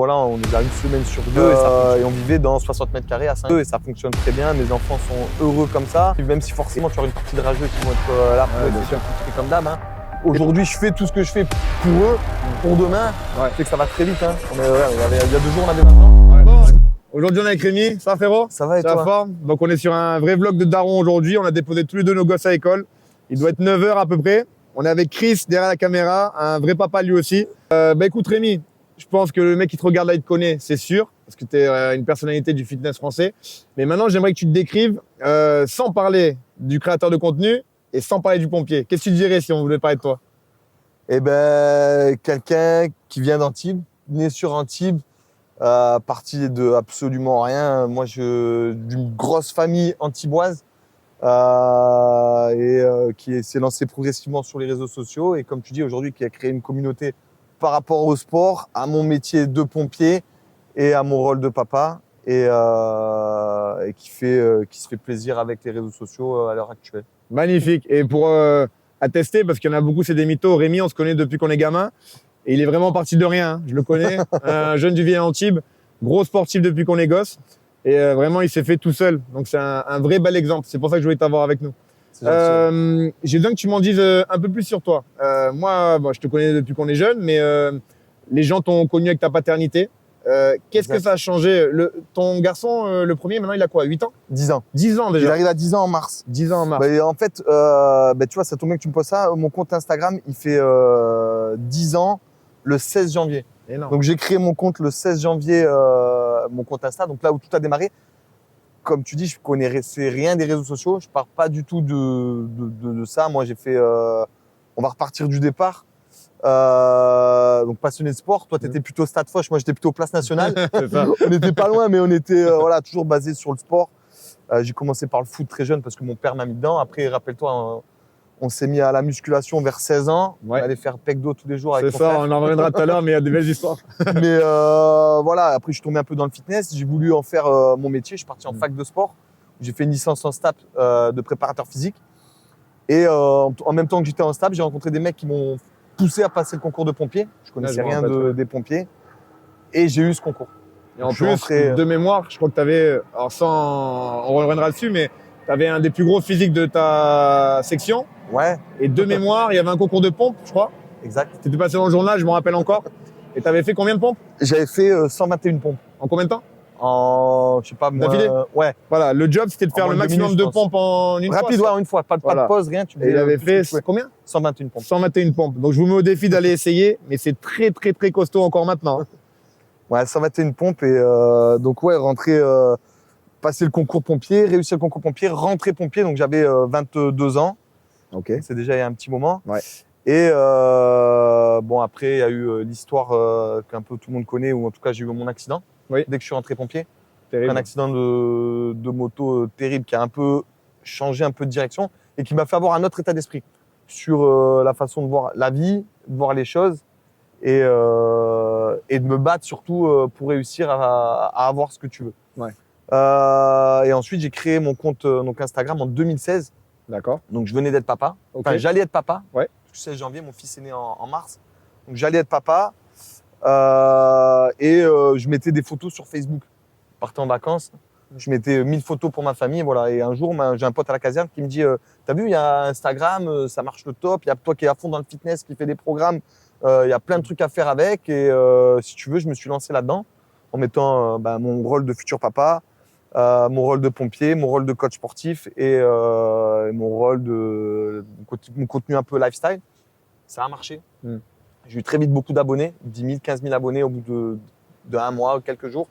Voilà, on est là une semaine sur deux et on vivait dans 60 mètres carrés à 5 et ça fonctionne très bien. Mes enfants sont heureux comme ça. Même si forcément tu auras une partie de rageux qui vont être là pour essayer de comme d'hab. Hein. Aujourd'hui, je fais tout ce que je fais pour eux, pour demain. C'est que ça va très vite. Hein. Il y a 2 jours, on avait 20 ans. Bon, aujourd'hui, on est avec Rémi. Ça va, frérot? Ça va et toi? La forme. Donc, on est sur un vrai vlog de daron aujourd'hui. On a déposé tous les deux nos gosses à l'école. Il doit être 9 h à peu près. On est avec Chris derrière la caméra, un vrai papa lui aussi. Écoute, Rémi, je pense que le mec qui te regarde là, il te connaît, c'est sûr, parce que tu es une personnalité du fitness français. Mais maintenant, j'aimerais que tu te décrives sans parler du créateur de contenu et sans parler du pompier. Qu'est-ce que tu dirais si on voulait parler de toi? Eh ben, quelqu'un qui vient d'Antibes, né sur Antibes, parti de absolument rien. Moi, d'une grosse famille antiboise qui s'est lancé progressivement sur les réseaux sociaux et comme tu dis aujourd'hui, qui a créé une communauté par rapport au sport, à mon métier de pompier et à mon rôle de papa et qui se fait plaisir avec les réseaux sociaux à l'heure actuelle. Magnifique. Et pour attester, parce qu'il y en a beaucoup, c'est des mythos, Rémi, on se connaît depuis qu'on est gamin et il est vraiment parti de rien. Hein. Je le connais, un jeune du vieil Antibes, gros sportif depuis qu'on est gosse et vraiment, il s'est fait tout seul. Donc, c'est un vrai bel exemple. C'est pour ça que je voulais t'avoir avec nous. J'ai besoin que tu m'en dises un peu plus sur toi. Moi, je te connais depuis qu'on est jeune, mais les gens t'ont connu avec ta paternité. Qu'est-ce que ça a changé? Ton garçon, le premier, maintenant, il a quoi? 8 ans? 10 ans. 10 ans déjà. Il arrive à 10 ans en mars. 10 ans en mars. En fait, tu vois, ça tombe bien que tu me poses ça. Mon compte Instagram, il fait 10 ans le 16 janvier. Énorme. Donc, j'ai créé mon compte le 16 janvier, mon compte Insta. Donc, là où tout a démarré. Comme tu dis, je connaissais rien des réseaux sociaux. Je pars pas du tout de ça. Moi, j'ai fait. On va repartir du départ. Donc passionné de sport. Toi, tu étais plutôt Stade Foch. Moi, j'étais plutôt Place Nationale. On n'était pas loin, mais on était toujours basé sur le sport. J'ai commencé par le foot très jeune parce que mon père m'a mis dedans. Après, rappelle-toi, on s'est mis à la musculation vers 16 ans. Ouais. On allait faire pec-do tous les jours avec mon frère. C'est ça, frère. on en reviendra tout à l'heure, mais il y a des belles histoires. Mais après, je suis tombé un peu dans le fitness. J'ai voulu en faire mon métier. Je suis parti en fac de sport. J'ai fait une licence en STAPS de préparateur physique. Et en même temps que j'étais en STAPS, j'ai rencontré des mecs qui m'ont poussé à passer le concours de pompier. Je connaissais rien des pompiers. Et j'ai eu ce concours. Et en plus, de mémoire, je crois que tu avais, on reviendra dessus, mais tu avais un des plus gros physiques de ta section. Ouais. Et de mémoire, il y avait un concours de pompe, je crois. Exact. Tu étais passé dans le journal, je m'en rappelle encore. Et tu avais fait combien de pompes? J'avais fait 121 pompes. En combien de temps? En, je sais pas, ouais. Voilà, le job, c'était de faire le maximum de pompes en une fois. Rapide, une fois. Pas de pause, rien. Et il avait fait combien? 121 pompes. 121 pompes. Donc, je vous mets au défi d'aller essayer, mais c'est très, très, très costaud encore maintenant. Ouais, 121 pompes et rentrer, passer le concours pompier, réussir le concours pompier, rentrer pompier. Donc, j'avais 22 ans. Ok. C'est déjà il y a un petit moment. Ouais. Et après, il y a eu l'histoire qu'un peu tout le monde connaît, ou en tout cas, j'ai eu mon accident. Oui. Dès que je suis rentré pompier. Terrible. Un accident de moto terrible qui a un peu changé un peu de direction et qui m'a fait avoir un autre état d'esprit sur la façon de voir la vie, de voir les choses et de me battre surtout pour réussir à avoir ce que tu veux. Ouais. Et ensuite, j'ai créé mon compte Instagram en 2016. D'accord. Donc, je venais d'être papa. Okay. Enfin, j'allais être papa. Ouais. Le 16 janvier, mon fils est né en mars. Donc, j'allais être papa. Je mettais des photos sur Facebook. Je partais en vacances, je mettais 1000 photos pour ma famille, voilà. Et un jour, j'ai un pote à la caserne qui me dit t'as vu, il y a Instagram, ça marche le top. Il y a toi qui es à fond dans le fitness, qui fait des programmes. Il y a plein de trucs à faire avec. Et si tu veux, je me suis lancé là-dedans en mettant mon rôle de futur papa, mon rôle de pompier, mon rôle de coach sportif et mon rôle mon contenu un peu lifestyle. Ça a marché. J'ai eu très vite beaucoup d'abonnés, 10 000, 15 000 abonnés au bout de un mois, quelques jours.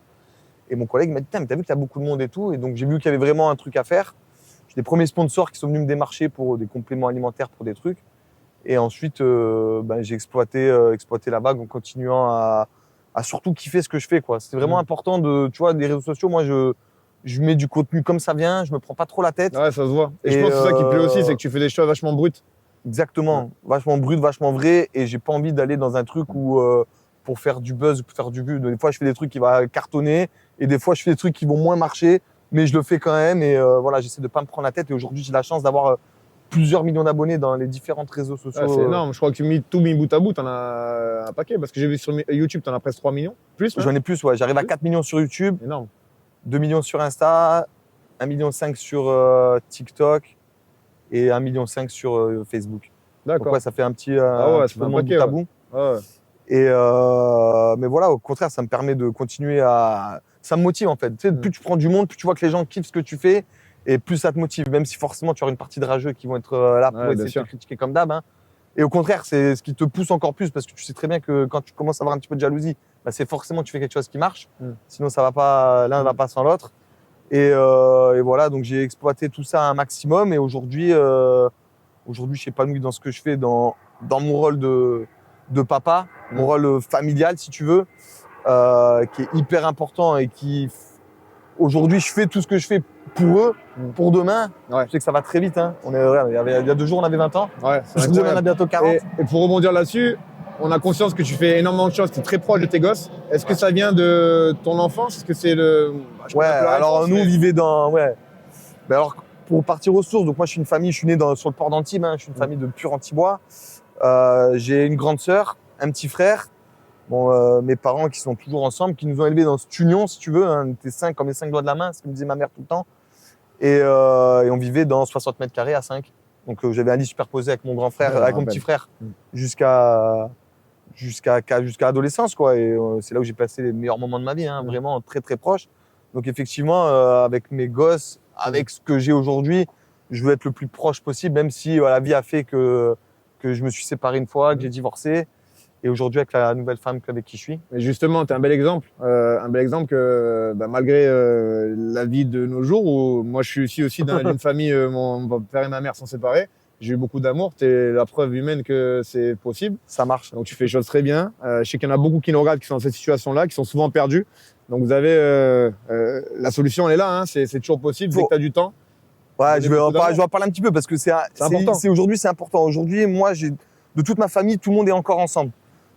Et mon collègue m'a dit, mais t'as vu qu'il y a beaucoup de monde et tout. Et donc, j'ai vu qu'il y avait vraiment un truc à faire. J'ai des premiers sponsors qui sont venus me démarcher pour des compléments alimentaires, pour des trucs. Et ensuite, j'ai exploité la vague en continuant à surtout kiffer ce que je fais, quoi. C'est vraiment important des réseaux sociaux. Moi, je mets du contenu comme ça vient. Je me prends pas trop la tête. Ouais, ça se voit. Et je pense que c'est ça qui te plaît aussi, c'est que tu fais des choses vachement brutes. Exactement, vachement brut, vachement vrai, et j'ai pas envie d'aller dans un truc où pour faire du buzz, pour faire du vu. Des fois, je fais des trucs qui vont cartonner, et des fois, je fais des trucs qui vont moins marcher, mais je le fais quand même. Et j'essaie de pas me prendre la tête. Et aujourd'hui, j'ai la chance d'avoir plusieurs millions d'abonnés dans les différents réseaux sociaux. C'est énorme. Je crois que tu mis bout à bout, t'en as un paquet. Parce que j'ai vu sur YouTube, t'en as presque 3 millions. Plus, J'en ai plus, ouais. J'arrive à 4 millions sur YouTube, énorme. 2 millions sur Insta, 1,5 million sur TikTok et 1,5 million sur Facebook. D'accord. Donc ouais, ça fait un petit, ça fait un bout paquet, à bout. Ouais. Et mais voilà, au contraire, ça me permet de continuer à. Ça me motive en fait. Tu sais, plus tu prends du monde, plus tu vois que les gens kiffent ce que tu fais, et plus ça te motive. Même si forcément tu auras une partie de rageux qui vont être là pour essayer de te critiquer comme d'hab. Hein. Et au contraire, c'est ce qui te pousse encore plus parce que tu sais très bien que quand tu commences à avoir un petit peu de jalousie, bah, c'est forcément que tu fais quelque chose qui marche. Sinon, ça va pas. L'un ne va pas sans l'autre. Et voilà, donc j'ai exploité tout ça un maximum. Et aujourd'hui, je suis épanoui dans ce que je fais, dans mon rôle de papa, mon rôle familial, si tu veux, qui est hyper important et qui, aujourd'hui, je fais tout ce que je fais pour eux, pour demain. Ouais. Je sais que ça va très vite. Hein. Il y a 2 jours, on avait 20 ans. Ouais, Aujourd'hui, on en a bientôt 40. Et pour rebondir là-dessus, on a conscience que tu fais énormément de choses, tu es très proche de tes gosses. Est-ce que ça vient de ton enfance? Est-ce que c'est le. Ouais, alors nous, on vivait dans. Ouais. Mais alors, pour partir aux sources, donc moi, je suis une famille, je suis né sur le port d'Antibes, hein, je suis une famille de pur Antibois. J'ai une grande sœur, un petit frère. Bon, mes parents qui sont toujours ensemble, qui nous ont élevés dans cette union, si tu veux. Hein, on était 5 comme les 5 doigts de la main, c'est ce que me disait ma mère tout le temps. Et on vivait dans 60 mètres carrés à 5. Donc j'avais un lit superposé avec mon grand frère, avec mon petit frère, jusqu'à l'adolescence, quoi. Et c'est là où j'ai passé les meilleurs moments de ma vie, hein, vraiment très très proche. Donc effectivement, avec mes gosses, avec ce que j'ai aujourd'hui, je veux être le plus proche possible, même si la vie a fait que je me suis séparé une fois, que j'ai divorcé. Et aujourd'hui, avec la nouvelle femme avec qui je suis. Mais justement, tu es un bel exemple. Que malgré la vie de nos jours, où moi je suis aussi d'une famille, mon père et ma mère sont séparés, j'ai eu beaucoup d'amour. Tu es la preuve humaine que c'est possible. Ça marche. Donc tu fais les choses très bien. Je sais qu'il y en a beaucoup qui nous regardent, qui sont dans cette situation-là, qui sont souvent perdus. Donc vous avez la solution, elle est là. Hein. C'est toujours possible dès que tu as du temps. Ouais, je vais en parler un petit peu parce que c'est important. Aujourd'hui, c'est important. Aujourd'hui, moi, de toute ma famille, tout le monde est encore ensemble.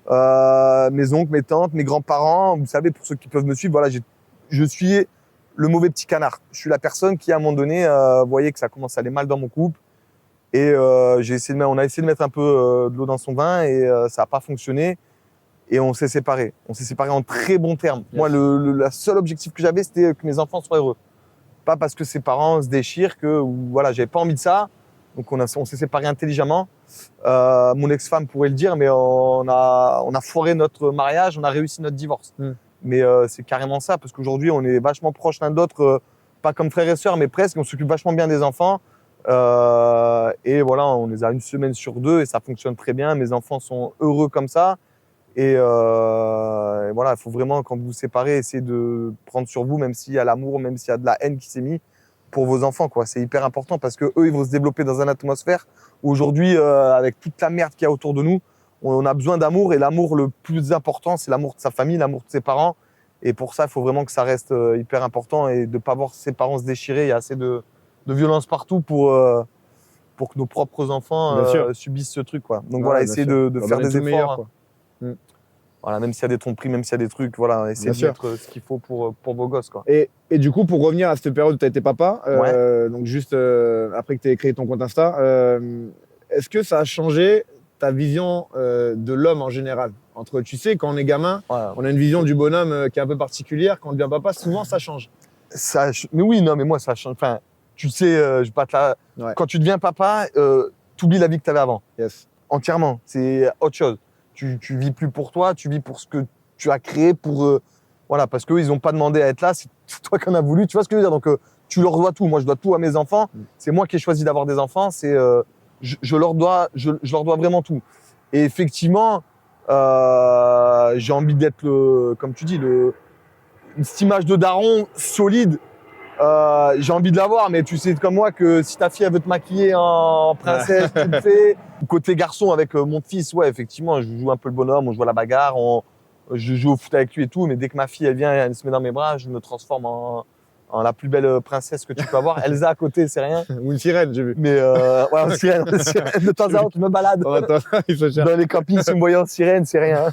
Mes oncles, mes tantes, mes grands-parents, vous savez, pour ceux qui peuvent me suivre, voilà, je suis le mauvais petit canard. Je suis la personne qui, à un moment donné, voyait que ça commence à aller mal dans mon couple. Et on a essayé de mettre un peu de l'eau dans son vin et ça n'a pas fonctionné. Et on s'est séparés. On s'est séparés en très bons termes. Yes. Moi, la seule objectif que j'avais, c'était que mes enfants soient heureux. Pas parce que ses parents se déchirent voilà, j'avais pas envie de ça. Donc on s'est séparés intelligemment. Mon ex-femme pourrait le dire, mais on a foiré notre mariage, on a réussi notre divorce. Mais c'est carrément ça, parce qu'aujourd'hui on est vachement proches l'un de l'autre, pas comme frères et sœurs, mais presque. On s'occupe vachement bien des enfants. Et voilà, on les a 1 semaine sur 2 et ça fonctionne très bien. Mes enfants sont heureux comme ça. Et voilà, il faut vraiment, quand vous vous séparez, essayer de prendre sur vous, même s'il y a l'amour, même s'il y a de la haine qui s'est mise, pour vos enfants, quoi. C'est hyper important parce que eux, ils vont se développer dans une atmosphère où aujourd'hui, avec toute la merde qu'il y a autour de nous, on a besoin d'amour et l'amour le plus important, c'est l'amour de sa famille, l'amour de ses parents. Et pour ça, il faut vraiment que ça reste hyper important et de pas voir ses parents se déchirer. Il y a assez de violence partout pour que nos propres enfants subissent ce truc, quoi. Donc voilà, essayer de faire des efforts. Meilleur, quoi. Voilà, même s'il y a des tromperies, même s'il y a des trucs, voilà, essayez de mettre ce qu'il faut pour vos gosses, quoi. Et du coup, pour revenir à cette période où tu as été papa, donc juste après que tu aies créé ton compte Insta, est-ce que ça a changé ta vision de l'homme en général? Tu sais, quand on est gamin, on a une vision du bonhomme qui est un peu particulière. Quand on devient papa, souvent, ça change. Mais oui, non, mais moi, ça change. Enfin, tu sais, je vais pas te la... Quand tu deviens papa, tu oublies la vie que tu avais avant. Yes. Entièrement. C'est autre chose. Tu vis plus pour toi, tu vis pour ce que tu as créé, voilà, parce qu'eux, ils n'ont pas demandé à être là, c'est toi qui en as voulu, tu vois ce que je veux dire? Donc, tu leur dois tout. Moi, je dois tout à mes enfants. C'est moi qui ai choisi d'avoir des enfants. Je leur dois vraiment tout. Et effectivement, j'ai envie d'être comme tu dis, cette image de daron solide. J'ai envie de l'avoir, mais tu sais comme moi que si ta fille elle veut te maquiller en princesse, tu le fais. Côté garçon avec mon fils, ouais, effectivement, je joue un peu le bonhomme, on joue à la bagarre, je joue au foot avec lui et tout, mais dès que ma fille elle vient, elle se met dans mes bras, je me transforme en la plus belle princesse que tu peux avoir. Elsa à côté, c'est rien. Ou une sirène, j'ai vu. Mais ouais, une sirène. De temps à autre, je me balade dans les campings, si me voyant en sirène, c'est rien.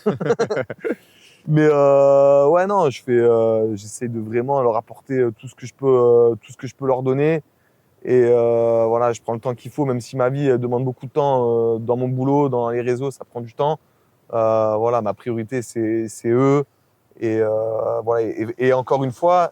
Mais ouais, non, j'essaie de vraiment leur apporter tout ce que je peux leur donner. Et voilà, je prends le temps qu'il faut, même si ma vie demande beaucoup de temps dans mon boulot, dans les réseaux, ça prend du temps. Voilà, ma priorité, c'est eux. Et voilà. Et encore une fois,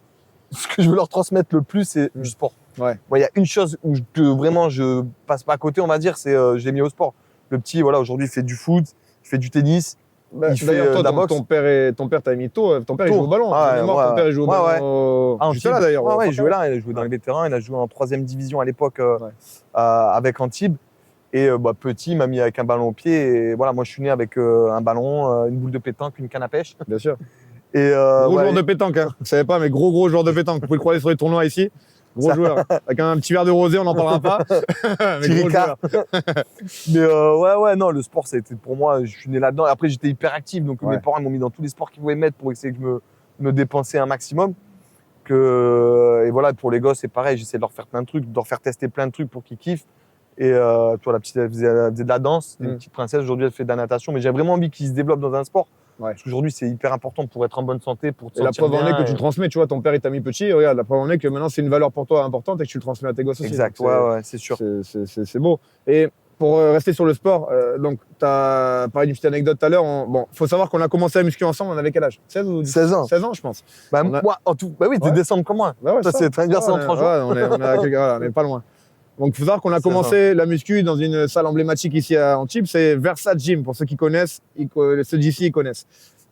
ce que je veux leur transmettre le plus, c'est du sport. Ouais. Bon, il y a une chose que vraiment je passe pas à côté, on va dire, c'est je l'ai mis au sport. Le petit, voilà, aujourd'hui, il fait du foot, il fait du tennis. Bah, Il fait d'ailleurs, toi, de la boxe. ton père t'as mis tôt. Ton père, il Tôt. joue au ballon. Ah, De mémoire, ouais, ton père, il joue au ouais, ouais. ballon. Ah, Juste là, d'ailleurs. Ouais, au il jouait Portugal. là, il a joué dans les vétérans, il a joué en 3e division à l'époque Ouais. avec Antibes. Et petit, il m'a mis avec un ballon au pied. Et voilà, moi, je suis né avec un ballon, une boule de pétanque, une canne à pêche. Bien sûr. Et Gros ouais, joueur de pétanque, hein. Vous savez pas, mais gros joueur de pétanque. Vous pouvez le croiser sur les tournois ici. Gros joueur. Avec un petit verre de rosé, on n'en parlera pas. Mais petit gros Ricard. joueur. Mais ouais, non, le sport, ça a été pour moi, je suis né là-dedans. Après, j'étais hyper actif, donc Ouais. mes parents m'ont mis dans tous les sports qu'ils pouvaient mettre pour essayer de me dépenser un maximum. Et voilà, pour les gosses, c'est pareil, j'essaie de leur faire plein de trucs, de leur faire tester plein de trucs pour qu'ils kiffent. Et tu vois, la petite, elle faisait de la danse, une petite princesse, aujourd'hui, elle fait de la natation, mais j'ai vraiment envie qu'ils se développent dans un sport. Ouais. Parce qu'aujourd'hui, c'est hyper important pour être en bonne santé, pour te Et la sentir preuve en bien. est que tu le transmets, tu vois, ton père il t'a mis petit, regarde, la preuve en est que maintenant c'est une valeur pour toi importante et que tu le transmets à tes gosses aussi. Exact, Donc, ouais, c'est sûr. C'est beau. Et pour rester sur le sport, donc tu as parlé d'une petite anecdote tout à l'heure. Bon, faut savoir qu'on a commencé à muscu ensemble, on avait quel âge? 16 ou 16 ans. 16 ans, je pense. Bah, On a- moi, en tout, bah oui, t'es Ouais. décembre comme moi. Bah ouais, Toi, ça. c'est ton anniversaire Ouais, en 3 jours. ouais, on est pas loin. Donc, il faut savoir qu'on a 16 ans. commencé la muscu dans une salle emblématique ici à Antibes, c'est Versa Gym. Pour ceux qui connaissent, ceux d'ici, ils connaissent.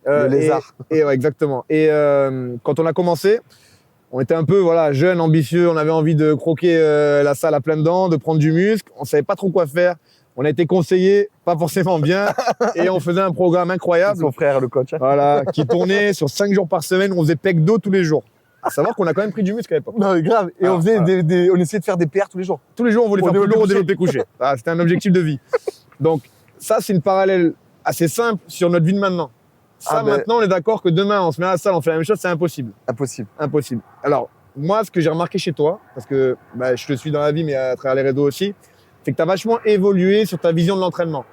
Le lézard. Et ouais, exactement. Et quand on a commencé, on était un peu jeunes, ambitieux, on avait envie de croquer la salle à pleines dents, de prendre du muscle. On savait pas trop quoi faire. On a été conseillés, pas forcément bien, et on faisait un programme incroyable. Son frère, le coach. Voilà, qui tournait sur 5 jours par semaine. On faisait pec d'eau tous les jours. À savoir qu'on a quand même pris du muscle à l'époque. Non, mais grave. Et on faisait on essayait de faire des PR tous les jours. Tous les jours, on voulait Pour faire plus lourd au développer développé couché. Ah, c'était un objectif de vie. Donc, ça, c'est une parallèle assez simple sur notre vie de maintenant. Ça, maintenant, on est d'accord que demain, on se met à la salle, on fait la même chose, c'est impossible. Impossible. Impossible. Alors, moi, ce que j'ai remarqué chez toi, parce que je te suis dans la vie, mais à travers les réseaux aussi, c'est que tu as vachement évolué sur ta vision de l'entraînement.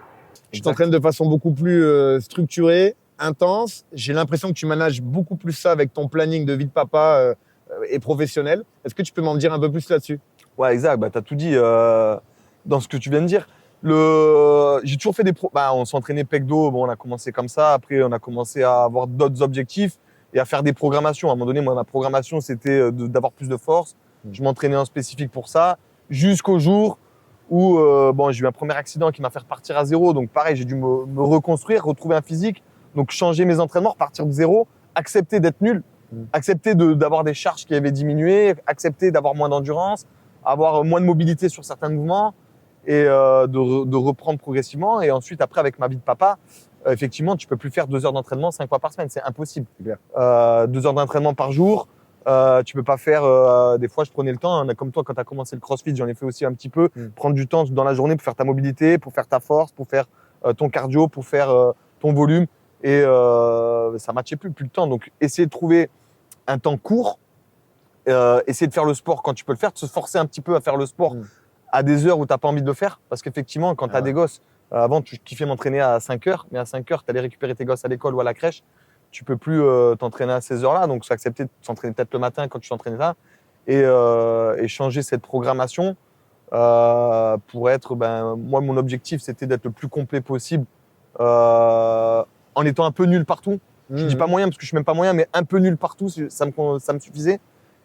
Tu t'entraînes de façon beaucoup plus structurée, intense. J'ai l'impression que tu manages beaucoup plus ça avec ton planning de vie de papa et professionnel. Est-ce que tu peux m'en dire un peu plus là-dessus? Ouais, exact. Bah, tu as tout dit dans ce que tu viens de dire. J'ai toujours fait on s'entraînait pec dos. Bon, on a commencé comme ça. Après, on a commencé à avoir d'autres objectifs et à faire des programmations. À un moment donné, moi, ma programmation, c'était d'avoir plus de force. Je m'entraînais en spécifique pour ça. Jusqu'au jour où j'ai eu un premier accident qui m'a fait repartir à zéro. Donc, pareil, j'ai dû me reconstruire, retrouver un physique. Donc, changer mes entraînements, repartir de zéro, accepter d'être nul, accepter d'avoir des charges qui avaient diminué, accepter d'avoir moins d'endurance, avoir moins de mobilité sur certains mouvements et de reprendre progressivement. Et ensuite, après, avec ma vie de papa, effectivement, tu peux plus faire 2 heures d'entraînement 5 fois par semaine. C'est impossible. 2 heures d'entraînement par jour. Tu peux pas faire. Des fois, je prenais le temps. Comme toi, quand tu as commencé le CrossFit, j'en ai fait aussi un petit peu. Prendre du temps dans la journée pour faire ta mobilité, pour faire ta force, pour faire ton cardio, pour faire ton volume. Et ça matchait plus le temps. Donc, essayer de trouver un temps court. Essayer de faire le sport quand tu peux le faire, de se forcer un petit peu à faire le sport à des heures où tu n'as pas envie de le faire. Parce qu'effectivement, quand tu as des gosses, avant, tu kiffais m'entraîner à 5 heures, mais à 5 heures, tu allais récupérer tes gosses à l'école ou à la crèche. Tu peux plus t'entraîner à ces heures-là. Donc, c'est accepter de s'entraîner peut-être le matin quand tu t'entraînais là et changer cette programmation pour être. Moi, mon objectif, c'était d'être le plus complet possible en étant un peu nul partout. Je dis pas moyen parce que je suis même pas moyen, mais un peu nul partout, ça me suffisait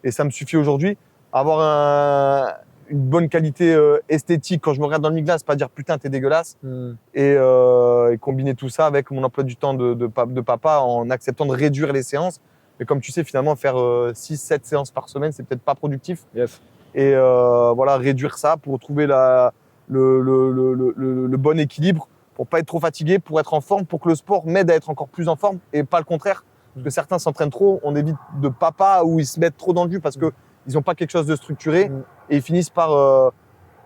et ça me suffit aujourd'hui. Avoir une bonne qualité esthétique quand je me regarde dans le glace, pas dire putain t'es dégueulasse et combiner tout ça avec mon emploi du temps de papa en acceptant de réduire les séances. Mais comme tu sais, finalement faire 6-7 séances par semaine, c'est peut-être pas productif. Yes. Et réduire ça pour trouver le bon équilibre, pour pas être trop fatigué, pour être en forme, pour que le sport m'aide à être encore plus en forme et pas le contraire. Parce que certains s'entraînent trop, on évite de papa où ils se mettent trop dans le jus parce que ils n'ont pas quelque chose de structuré et ils finissent par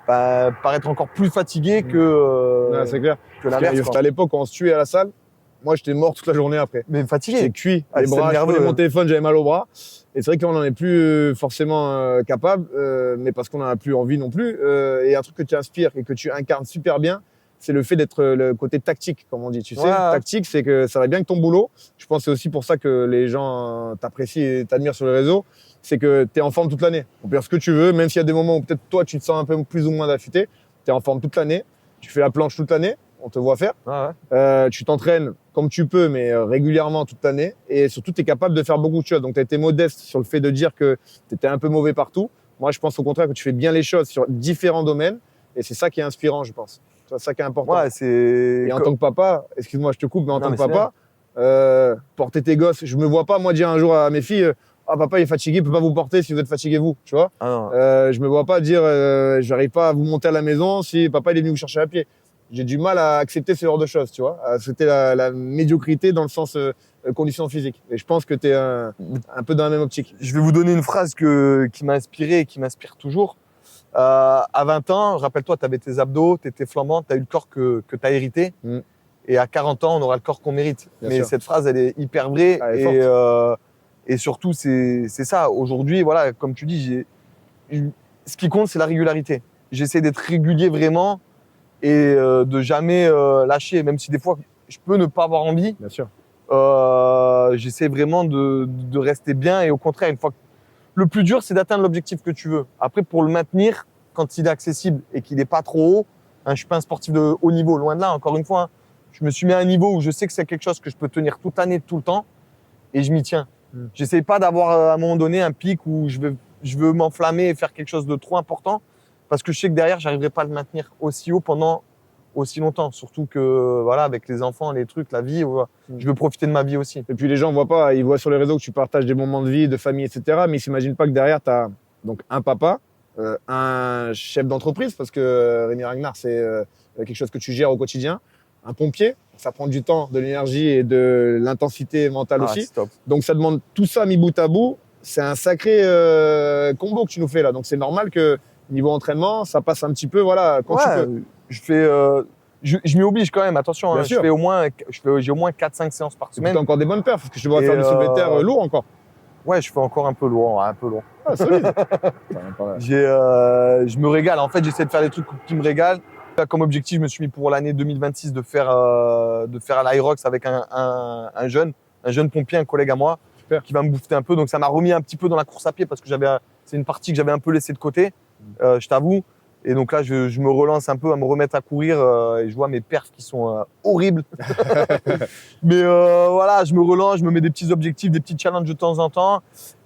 être encore plus fatigués que c'est clair. Que l'inverse. À l'époque, quand on se tuait à la salle, moi j'étais mort toute la journée après. Mais fatigué. J'étais cuit, Ah, les c'est bras, je nerveux, prenais mon téléphone, j'avais mal au bras. Et c'est vrai qu'on n'en est plus forcément capable, mais parce qu'on n'en a plus envie non plus. Et un truc que tu inspires et que tu incarnes super bien, c'est le fait d'être le côté tactique, comme on dit. Tu sais, Ouais. tactique, c'est que ça va bien que ton boulot. Je pense que c'est aussi pour ça que les gens t'apprécient et t'admirent sur les réseaux. C'est que tu es en forme toute l'année. On peut faire ce que tu veux, même s'il y a des moments où peut-être toi, tu te sens un peu plus ou moins d'affûté. Tu es en forme toute l'année. Tu fais la planche toute l'année. On te voit faire. Tu t'entraînes comme tu peux, mais régulièrement toute l'année. Et surtout, tu es capable de faire beaucoup de choses. Donc, tu as été modeste sur le fait de dire que tu étais un peu mauvais partout. Moi, je pense au contraire que tu fais bien les choses sur différents domaines. Et c'est ça qui est inspirant, je pense. C'est ça qui est important. Ouais, c'est. Et en tant que papa, excuse-moi, je te coupe, mais en Non, tant mais que papa, porter tes gosses, je me vois pas, moi, dire un jour à mes filles, ah, papa, il est fatigué, il peut pas vous porter si vous êtes fatigué, vous, tu vois. Ah non. Je me vois pas dire, j'arrive pas à vous monter à la maison si papa, il est venu vous chercher à pied. J'ai du mal à accepter ce genre de choses, tu vois. C'était la médiocrité dans le sens conditions physiques. Et je pense que tu es un peu dans la même optique. Je vais vous donner une phrase qui m'a inspiré et qui m'inspire toujours. À 20 ans, rappelle-toi, tu avais tes abdos, tu étais flambant, tu as eu le corps que tu as hérité. Mm. Et à 40 ans, on aura le corps qu'on mérite. Bien Mais sûr. cette phrase, elle est hyper vraie. Elle est Et surtout, c'est ça. Aujourd'hui, voilà, comme tu dis, ce qui compte, c'est la régularité. J'essaie d'être régulier vraiment et de jamais lâcher, même si des fois, je peux ne pas avoir envie. Bien sûr. J'essaie vraiment de rester bien et au contraire, une fois que le plus dur, c'est d'atteindre l'objectif que tu veux. Après, pour le maintenir, quand il est accessible et qu'il n'est pas trop haut, je suis pas un sportif de haut niveau, loin de là. Encore une fois, je me suis mis à un niveau où je sais que c'est quelque chose que je peux tenir toute l'année, tout le temps, et je m'y tiens. J'essaie pas d'avoir à un moment donné un pic où je veux m'enflammer et faire quelque chose de trop important, parce que je sais que derrière, j'arriverai pas à le maintenir aussi haut pendant aussi longtemps. Surtout que voilà, avec les enfants, les trucs, la vie, je veux profiter de ma vie aussi. Et puis les gens voient pas, ils voient sur les réseaux que tu partages des moments de vie, de famille, etc. Mais ils s'imaginent pas que derrière, tu as donc un papa, un chef d'entreprise, parce que Rémi Ragnar, c'est quelque chose que tu gères au quotidien, un pompier, ça prend du temps, de l'énergie et de l'intensité mentale aussi. C'est top. Donc ça demande tout ça mis bout à bout. C'est un sacré combo que tu nous fais là. Donc c'est normal que niveau entraînement, ça passe un petit peu, voilà, quand tu peux. Je fais, je m'y oblige quand même, attention. Bien Hein, sûr. j'ai au moins 4-5 séances par Tu semaine. as encore des bonnes perfs, parce que je te vois Et faire du soulevé de terre lourd encore. Ouais, je fais encore un peu lourd, ouais, un peu lourd. Ah, solide. Je me régale. En fait, j'essaie de faire des trucs qui me régalent. Là, comme objectif, je me suis mis pour l'année 2026 de faire l'Irox avec un jeune pompier, un collègue à moi, Super. qui va me booster un peu. Donc, ça m'a remis un petit peu dans la course à pied parce que c'est une partie que j'avais un peu laissée de côté, je t'avoue. Et donc là, je me relance un peu à me remettre à courir et je vois mes perfs qui sont horribles. Mais voilà, je me relance, je me mets des petits objectifs, des petits challenges de temps en temps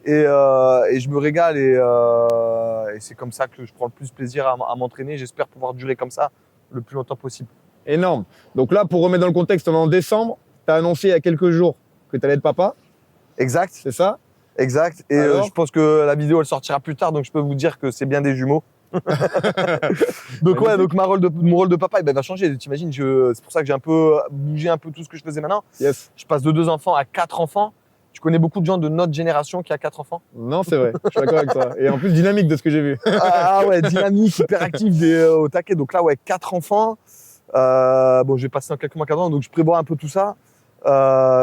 et je me régale et c'est comme ça que je prends le plus plaisir à m'entraîner. J'espère pouvoir durer comme ça le plus longtemps possible. Énorme. Donc là, pour remettre dans le contexte, on est en décembre. Tu as annoncé il y a quelques jours que tu allais être papa, Exact, c'est ça? exact. Et Alors je pense que la vidéo, elle sortira plus tard, donc je peux vous dire que c'est bien des jumeaux. Donc ouais, donc mon rôle de papa, il va changer. T'imagines, c'est pour ça que j'ai un peu bougé un peu tout ce que je faisais maintenant. Yes. Je passe de 2 enfants à 4 enfants. Tu connais beaucoup de gens de notre génération qui a 4 enfants. Non, c'est vrai. Je suis d'accord avec toi. Et en plus, dynamique de ce que j'ai vu. Ah ouais, dynamique, hyper actif au taquet. Donc là, ouais, 4 enfants. Bon, je vais passer dans quelques mois, 4 ans, donc je prévois un peu tout ça.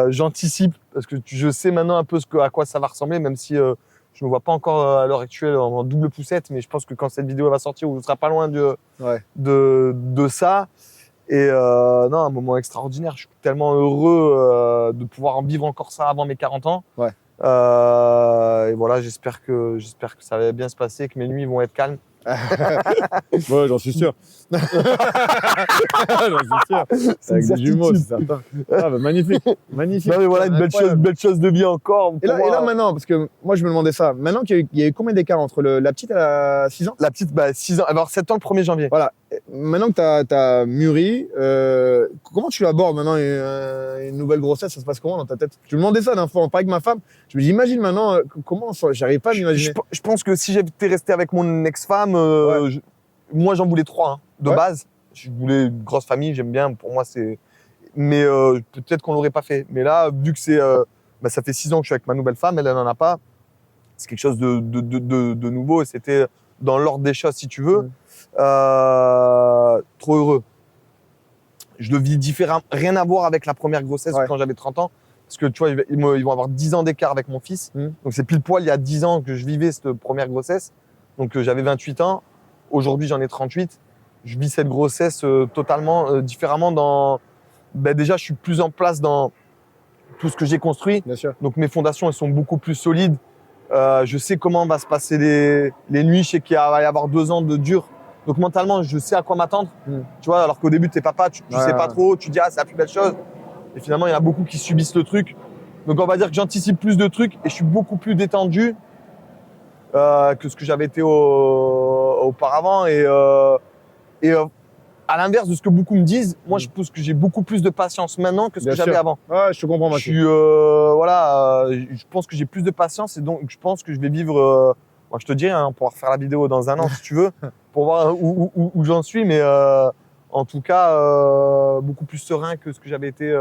J'anticipe parce que je sais maintenant un peu à quoi ça va ressembler, même si je ne me vois pas encore à l'heure actuelle en double poussette, mais je pense que quand cette vidéo va sortir, on ne sera pas loin de ça. Et non, un moment extraordinaire. Je suis tellement heureux de pouvoir en vivre encore ça avant mes 40 ans. Ouais. Et voilà, j'espère que ça va bien se passer, que mes nuits vont être calmes. Ouais, j'en suis sûr. J'en suis sûr. C'est Avec une des jumeaux, certitude. c'est certain. Ah, bah, magnifique. Magnifique. Non mais voilà, une Incroyable. belle chose de vie encore. Et là, maintenant, parce que moi, je me demandais ça. Maintenant qu'il y a eu combien d'écart entre la petite et la 6 ans? La petite, 6 ans. Alors 7 ans le 1er janvier. Voilà. Maintenant que tu as mûri, comment tu l'abordes maintenant une nouvelle grossesse? Ça se passe comment dans ta tête? Je me demandais ça d'un fois, pas avec ma femme. Je me dis, imagine maintenant, comment j'arrive pas à m'imaginer. Je pense que si j'étais resté avec mon ex-femme, moi j'en voulais 3 de base. Je voulais une grosse famille, j'aime bien. Pour moi, c'est. Mais peut-être qu'on l'aurait pas fait. Mais là, vu que ça fait 6 ans que je suis avec ma nouvelle femme, elle n'en a pas. C'est quelque chose de nouveau et c'était dans l'ordre des choses, si tu veux. Trop heureux. Je le vis différemment. Rien à voir avec la première grossesse quand j'avais 30 ans. Parce que tu vois, ils vont avoir 10 ans d'écart avec mon fils. Donc c'est pile poil il y a 10 ans que je vivais cette première grossesse. Donc j'avais 28 ans. Aujourd'hui, j'en ai 38. je vis cette grossesse totalement différemment. Déjà, je suis plus en place dans tout ce que j'ai construit. Bien sûr. Donc mes fondations, elles sont beaucoup plus solides. Je sais comment va se passer les nuits. Je sais qu'il va y avoir 2 ans de dur. Donc mentalement, je sais à quoi m'attendre. Tu vois, alors qu'au début, t'es papa, tu sais pas trop. Tu dis, ah, c'est la plus belle chose. Et finalement, il y en a beaucoup qui subissent le truc. Donc on va dire que j'anticipe plus de trucs et je suis beaucoup plus détendu que ce que j'avais été auparavant. Et à l'inverse de ce que beaucoup me disent, moi, je pense que j'ai beaucoup plus de patience maintenant que ce que j'avais avant. Ouais, je te comprends, Je Mathieu. suis, je pense que j'ai plus de patience et donc je pense que je vais vivre. Moi, je te dis, hein, on pourra refaire la vidéo dans 1 an si tu veux, pour voir où j'en suis, mais en tout cas, beaucoup plus serein que ce que j'avais été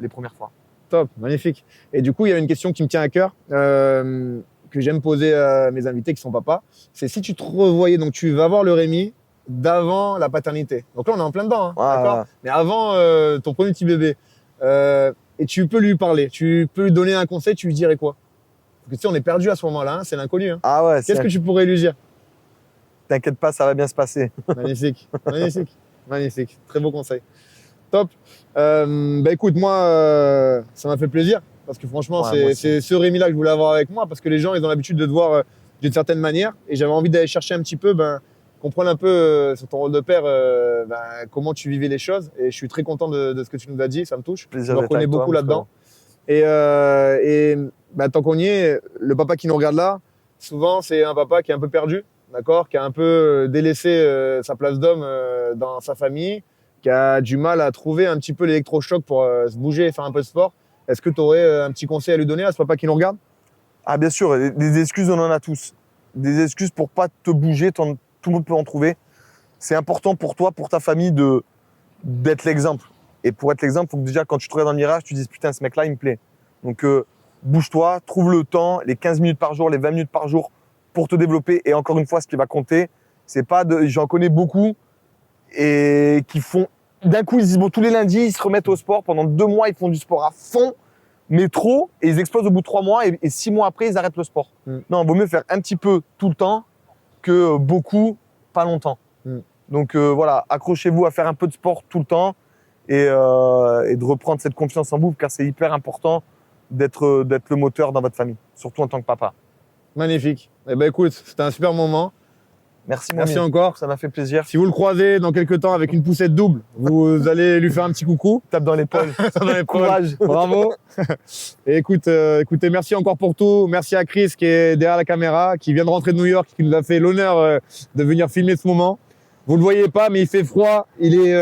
les premières fois. Top, magnifique. Et du coup, il y a une question qui me tient à cœur, que j'aime poser à mes invités qui sont papas. C'est si tu te revoyais, donc tu vas voir le Rémi d'avant la paternité. Donc là, on est en plein dedans, hein, d'accord. Ouais. Mais avant ton premier petit bébé, et tu peux lui parler, tu peux lui donner un conseil, tu lui dirais quoi? Parce que tu sais, on est perdu à ce moment-là, hein, c'est l'inconnu. Hein. Ah ouais, Qu'est-ce que tu pourrais lui dire? T'inquiète pas, ça va bien se passer. Magnifique, magnifique, magnifique. Très beau conseil. Top. Écoute, moi, ça m'a fait plaisir parce que franchement, Ouais, c'est ce Rémi-là que je voulais avoir avec moi parce que les gens, ils ont l'habitude de te voir d'une certaine manière et j'avais envie d'aller chercher un petit peu, comprendre un peu sur ton rôle de père, comment tu vivais les choses et je suis très content de ce que tu nous as dit, ça me touche. Plaisir Je me d'être reconnais avec toi, beaucoup mon là-dedans. Tant qu'on y est, le papa qui nous regarde là, souvent, c'est un papa qui est un peu perdu, d'accord, qui a un peu délaissé sa place d'homme dans sa famille, qui a du mal à trouver un petit peu l'électrochoc pour se bouger et faire un peu de sport. Est-ce que tu aurais un petit conseil à lui donner à ce papa qui nous regarde? Ah bien sûr, des excuses, on en a tous. Des excuses pour pas te bouger, tout le monde peut en trouver. C'est important pour toi, pour ta famille, d'être l'exemple. Et pour être l'exemple, il faut que déjà, quand tu te regardes dans le miroir, tu dises putain, ce mec-là, il me plaît. Donc bouge-toi, trouve le temps, les 15 minutes par jour, les 20 minutes par jour pour te développer. Et encore une fois, ce qui va compter, c'est pas j'en connais beaucoup et qui font, d'un coup, ils disent bon, tous les lundis, ils se remettent au sport. Pendant 2 mois, ils font du sport à fond, mais trop, et ils explosent au bout de 3 mois, et 6 mois après, ils arrêtent le sport. Non, il vaut mieux faire un petit peu tout le temps que beaucoup, pas longtemps. Donc voilà, accrochez-vous à faire un peu de sport tout le temps et de reprendre cette confiance en vous, car c'est hyper important d'être le moteur dans votre famille, surtout en tant que papa. Magnifique. Eh ben écoute, c'était un super moment. Merci, Merci Mounir. encore. Ça m'a fait plaisir. Si vous le croisez dans quelques temps avec une poussette double, vous allez lui faire un petit coucou. Tape dans l'épaule. Courage. Bravo. Et écoutez, merci encore pour tout. Merci à Chris qui est derrière la caméra, qui vient de rentrer de New York, qui nous a fait l'honneur de venir filmer ce moment. Vous le voyez pas, mais il fait froid. Il est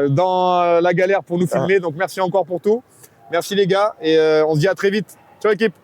dans la galère pour nous filmer. Donc merci encore pour tout. Merci les gars et on se dit à très vite. Ciao équipe.